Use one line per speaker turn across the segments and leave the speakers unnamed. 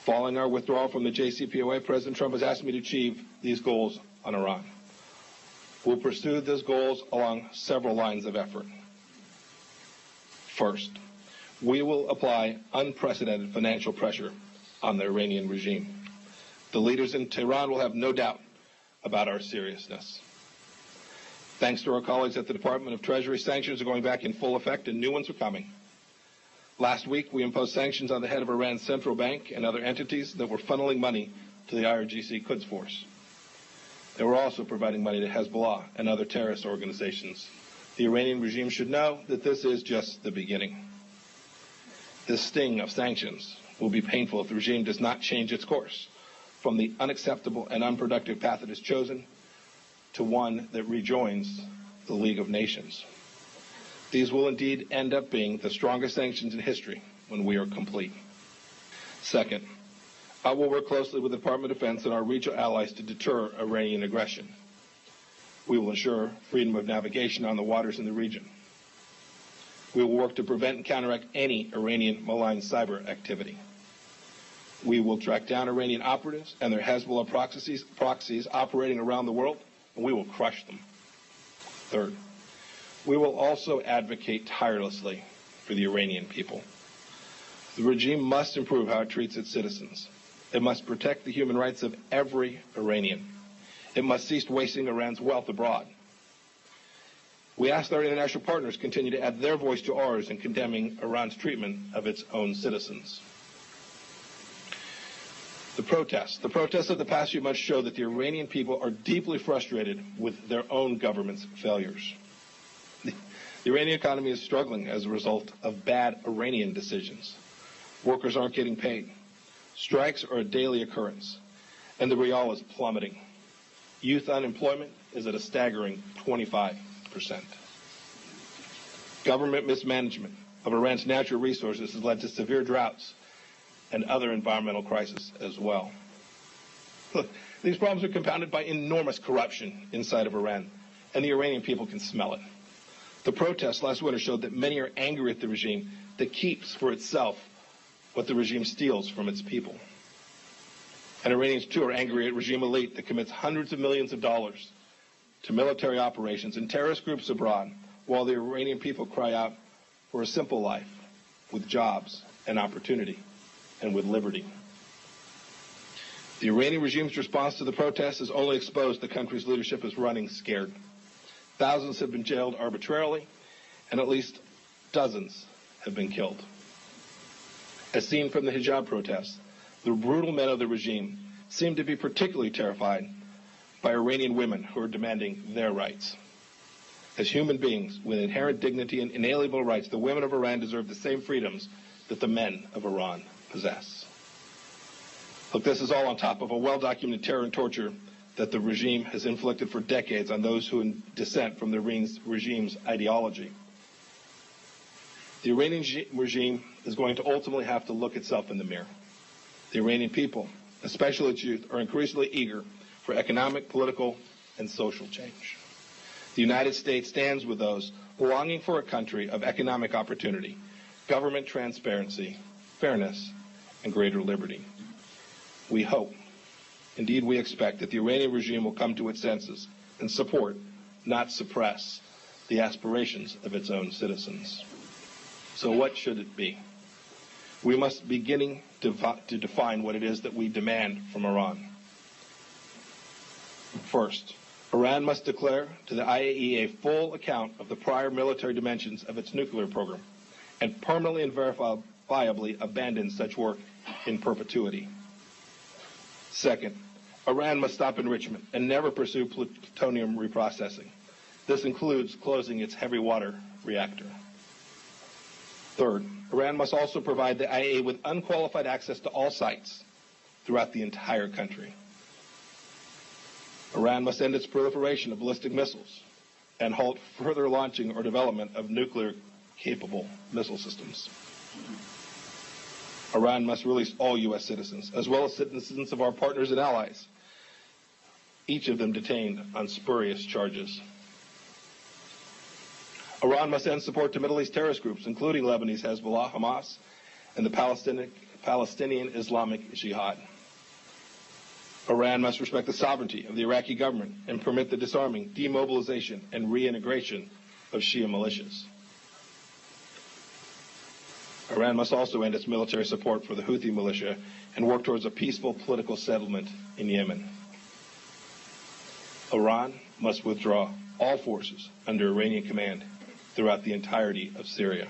Following our withdrawal from the JCPOA, President Trump has asked me to achieve these goals on Iran. We'll pursue those goals along several lines of effort. First, we will apply unprecedented financial pressure on the Iranian regime. The leaders in Tehran will have no doubt about our seriousness. Thanks to our colleagues at the Department of Treasury, sanctions are going back in full effect and new ones are coming. Last week, we imposed sanctions on the head of Iran's central bank and other entities that were funneling money to the IRGC Quds Force. They were also providing money to Hezbollah and other terrorist organizations. The Iranian regime should know that this is just the beginning. This sting of sanctions will be painful if the regime does not change its course from the unacceptable and unproductive path it has chosen to one that rejoins the League of Nations. These will indeed end up being the strongest sanctions in history when we are complete. Second, I will work closely with the Department of Defense and our regional allies to deter Iranian aggression. We will ensure freedom of navigation on the waters in the region. We will work to prevent and counteract any Iranian malign cyber activity. We will track down Iranian operatives and their Hezbollah proxies operating around the world, and we will crush them. Third, we will also advocate tirelessly for the Iranian people. The regime must improve how it treats its citizens. It must protect the human rights of every Iranian. It must cease wasting Iran's wealth abroad. We ask our international partners to continue to add their voice to ours in condemning Iran's treatment of its own citizens. The protests of the past few months show that the Iranian people are deeply frustrated with their own government's failures. The Iranian economy is struggling as a result of bad Iranian decisions. Workers aren't getting paid. Strikes are a daily occurrence, and the rial is plummeting. Youth unemployment is at a staggering 25%. Government mismanagement of Iran's natural resources has led to severe droughts and other environmental crises as well. Look, these problems are compounded by enormous corruption inside of Iran, and the Iranian people can smell it. The protests last winter showed that many are angry at the regime that keeps for itself what the regime steals from its people. And Iranians, too, are angry at regime elite that commits hundreds of millions of dollars to military operations and terrorist groups abroad, while the Iranian people cry out for a simple life with jobs and opportunity and with liberty. The Iranian regime's response to the protests has only exposed the country's leadership as running scared. Thousands have been jailed arbitrarily, and at least dozens have been killed. As seen from the hijab protests, the brutal men of the regime seem to be particularly terrified by Iranian women who are demanding their rights. As human beings with inherent dignity and inalienable rights, the women of Iran deserve the same freedoms that the men of Iran possess. Look, this is all on top of a well-documented terror and torture that the regime has inflicted for decades on those who dissent from the regime's ideology. The Iranian regime is going to ultimately have to look itself in the mirror. The Iranian people, especially its youth, are increasingly eager for economic, political, and social change. The United States stands with those longing for a country of economic opportunity, government transparency, fairness, and greater liberty. We hope, indeed we expect, that the Iranian regime will come to its senses and support, not suppress, the aspirations of its own citizens. So what should it be? We must begin to define what it is that we demand from Iran. First, Iran must declare to the IAEA a full account of the prior military dimensions of its nuclear program and permanently and verifiably abandon such work in perpetuity. Second, Iran must stop enrichment and never pursue plutonium reprocessing. This includes closing its heavy water reactor. Third, Iran must also provide the IAEA with unqualified access to all sites throughout the entire country. Iran must end its proliferation of ballistic missiles and halt further launching or development of nuclear-capable missile systems. Iran must release all U.S. citizens, as well as citizens of our partners and allies, each of them detained on spurious charges. Iran must end support to Middle East terrorist groups, including Lebanese Hezbollah, Hamas, and the Palestinian Islamic Jihad. Iran must respect the sovereignty of the Iraqi government and permit the disarming, demobilization, and reintegration of Shia militias. Iran must also end its military support for the Houthi militia and work towards a peaceful political settlement in Yemen. Iran must withdraw all forces under Iranian command throughout the entirety of Syria.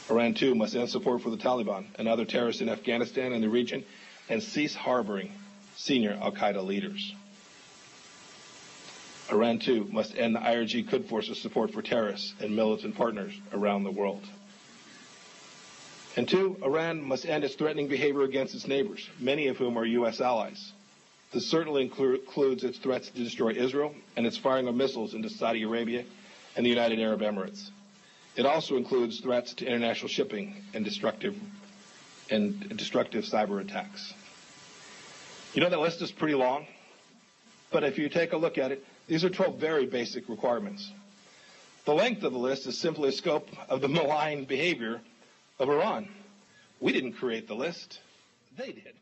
Iran, too, must end support for the Taliban and other terrorists in Afghanistan and the region and cease harboring senior al-Qaeda leaders. Iran, too, must end the IRG Quds Force's support for terrorists and militant partners around the world. And two, Iran must end its threatening behavior against its neighbors, many of whom are U.S. allies. This certainly includes its threats to destroy Israel and its firing of missiles into Saudi Arabia and the United Arab Emirates. It also includes threats to international shipping and destructive cyber attacks. You know, that list is pretty long, but if you take a look at it, these are 12 very basic requirements. The length of the list is simply a scope of the malign behavior of Iran. We didn't create the list. They did.